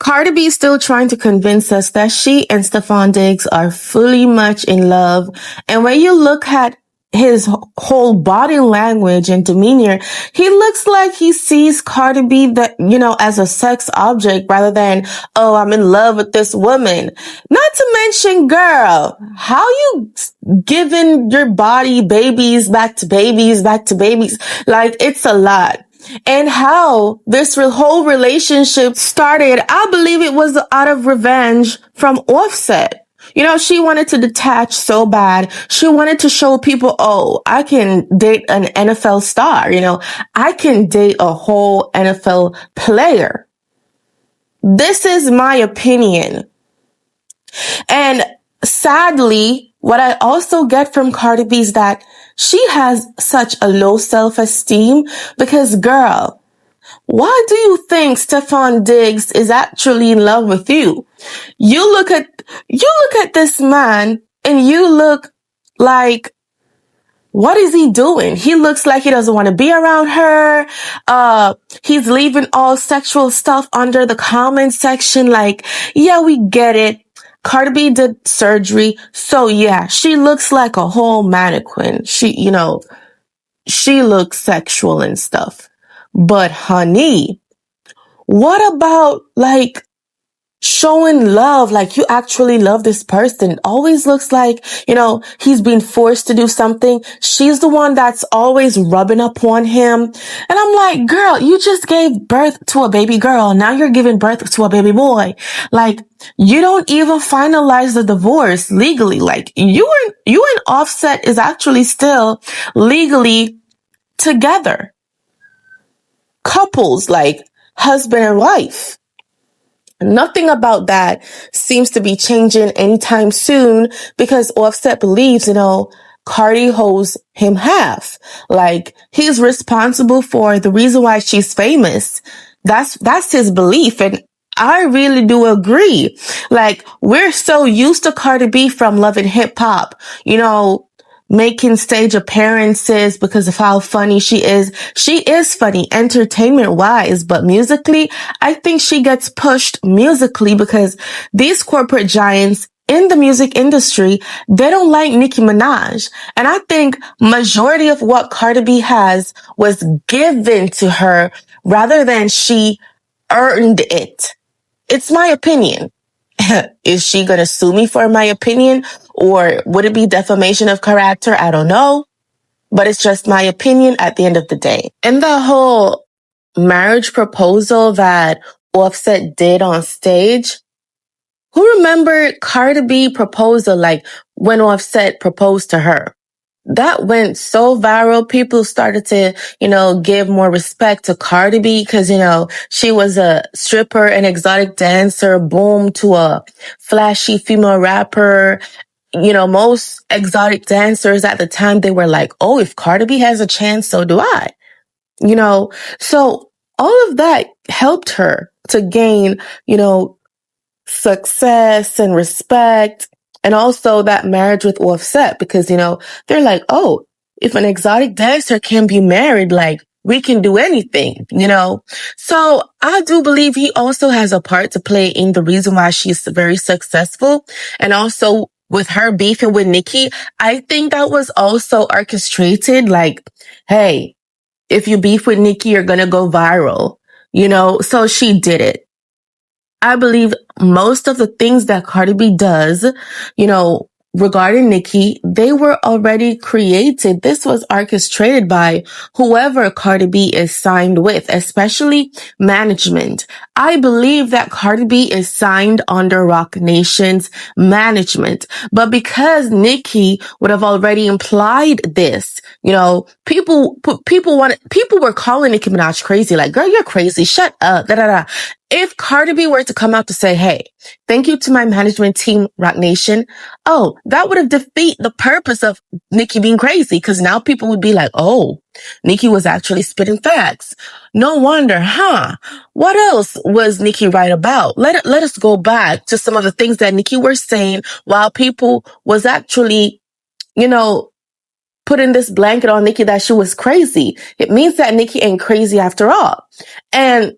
Cardi B is still trying to convince us that she and Steffon Diggs are fully much in love. And when you look at his whole body language and demeanor, he looks like he sees Cardi B as a sex object rather than, oh, I'm in love with this woman. Not to mention, girl, how you giving your body babies back to babies back to babies? Like, it's a lot. And how this whole relationship started, I believe it was out of revenge from Offset. She wanted to detach so bad. She wanted to show people, oh, I can date an NFL star. I can date a whole NFL player. This is my opinion. And sadly, what I also get from Cardi B is that she has such a low self-esteem because, girl, why do you think Steffon Diggs is actually in love with you? You look at this man and you look like, what is he doing? He looks like he doesn't want to be around her. He's leaving all sexual stuff under the comment section. Like, yeah, we get it. Cardi B did surgery. So yeah, she looks like a whole mannequin. She looks sexual and stuff. But honey, what about showing love, like you actually love this person? It always looks like, he's being forced to do something. She's the one that's always rubbing up on him. And I'm like, girl, you just gave birth to a baby girl. Now you're giving birth to a baby boy. Like, you don't even finalize the divorce legally. Like, you and Offset is actually still legally together. Couples, like husband and wife. Nothing about that seems to be changing anytime soon because Offset believes, Cardi owes him half. Like, he's responsible for the reason why she's famous. That's his belief. And I really do agree. Like, we're so used to Cardi B from Love and Hip Hop, making stage appearances because of how funny she is. She is funny entertainment wise, but musically, I think she gets pushed musically because these corporate giants in the music industry, they don't like Nicki Minaj. And I think majority of what Cardi B has was given to her rather than she earned it. It's my opinion. Is she going to sue me for my opinion? Or would it be defamation of character? I don't know. But it's just my opinion at the end of the day. And the whole marriage proposal that Offset did on stage, who remembered Cardi B proposal, like when Offset proposed to her? That went so viral. People started to, give more respect to Cardi B because, she was a stripper, an exotic dancer, boom, to a flashy female rapper. Most exotic dancers at the time, they were like, oh, if Cardi B has a chance, so do I. So all of that helped her to gain, success and respect. And also that marriage with Offset because, they're like, oh, if an exotic dancer can be married, like we can do anything, So I do believe he also has a part to play in the reason why she's very successful. And also with her beefing with Nicki, I think that was also orchestrated. Like, hey, if you beef with Nicki, you're going to go viral, so she did it. I believe most of the things that Cardi B does, regarding Nicki, they were already created. This was orchestrated by whoever Cardi B is signed with, especially management. I believe that Cardi B is signed under Roc Nation's management. But because Nicki would have already implied this, people were calling Nicki Minaj crazy. Like, girl, you're crazy. Shut up. Da, da, da. If Cardi B were to come out to say, hey, thank you to my management team, Roc Nation, oh, that would have defeated the purpose of Nicki being crazy because now people would be like, oh, Nicki was actually spitting facts. No wonder, huh? What else was Nicki right about? Let us go back to some of the things that Nicki were saying while people was actually, putting this blanket on Nicki that she was crazy. It means that Nicki ain't crazy after all. And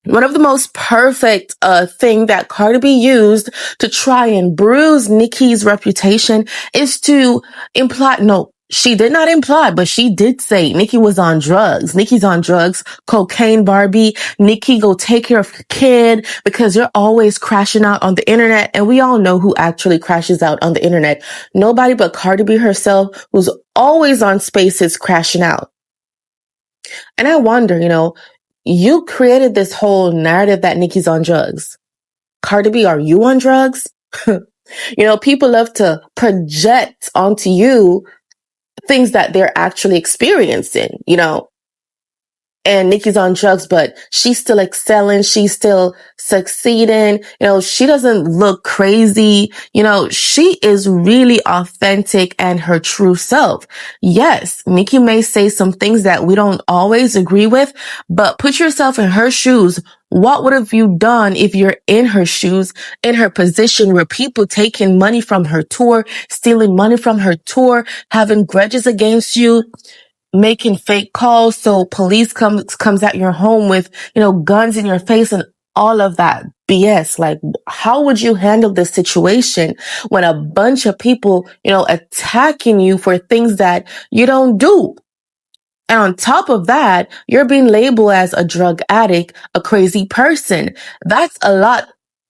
One of the most perfect thing that Cardi B used to try and bruise Nicki's reputation is to imply, no, she did not imply, but she did say Nicki was on drugs. Nicki's on drugs, cocaine, Barbie. Nicki, go take care of your kid because you're always crashing out on the internet. And we all know who actually crashes out on the internet. Nobody but Cardi B herself, who's always on Spaces crashing out. And I wonder, you created this whole narrative that Nicki's on drugs. Cardi B, are you on drugs? People love to project onto you things that they're actually experiencing, and Nicki's on drugs, but she's still excelling. She's still succeeding. She doesn't look crazy. She is really authentic and her true self. Yes, Nicki may say some things that we don't always agree with, but put yourself in her shoes. What would have you done if you're in her shoes, in her position where people taking money from her tour, stealing money from her tour, having grudges against you, making fake calls so police comes at your home with, guns in your face and all of that BS. Like, how would you handle this situation when a bunch of people, attacking you for things that you don't do? And on top of that, you're being labeled as a drug addict, a crazy person. That's a lot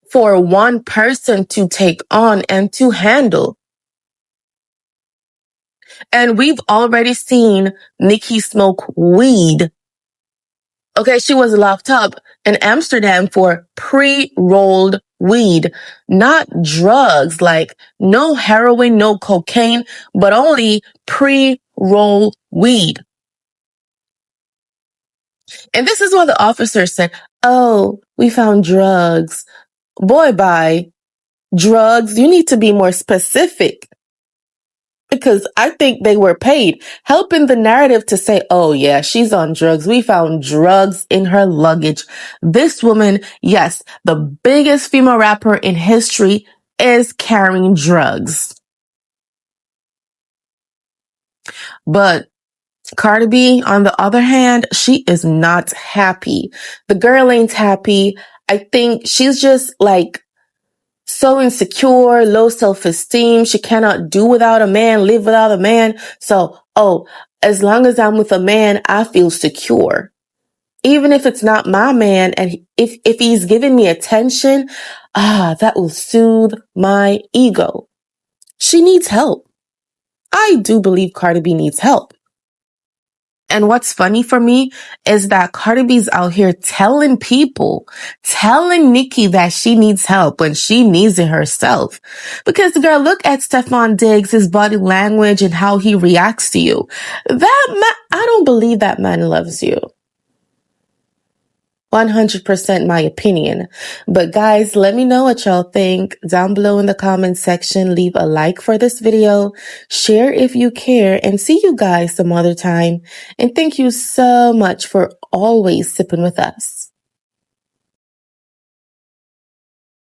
for one person to take on and to handle. And we've already seen Nicki smoke weed. Okay, she was locked up in Amsterdam for pre-rolled weed, not drugs, like no heroin, no cocaine, but only pre-rolled weed. And this is what the officer said. Oh, we found drugs. Boy, bye. Drugs, you need to be more specific. Because I think they were paid, helping the narrative to say, oh yeah, she's on drugs. We found drugs in her luggage. This woman, yes, the biggest female rapper in history, is carrying drugs. But Cardi B, on the other hand, she is not happy. The girl ain't happy. I think she's just like so insecure, low self-esteem. She cannot do without a man, live without a man. So, as long as I'm with a man, I feel secure. Even if it's not my man, and if he's giving me attention, that will soothe my ego. She needs help. I do believe Cardi B needs help. And what's funny for me is that Cardi B's out here telling Nicki that she needs help when she needs it herself. Because girl, look at Steffon Diggs, his body language and how he reacts to you. I don't believe that man loves you. 100% my opinion. But guys, let me know what y'all think down below in the comment section. Leave a like for this video, share if you care, and see you guys some other time. And thank you so much for always sipping with us.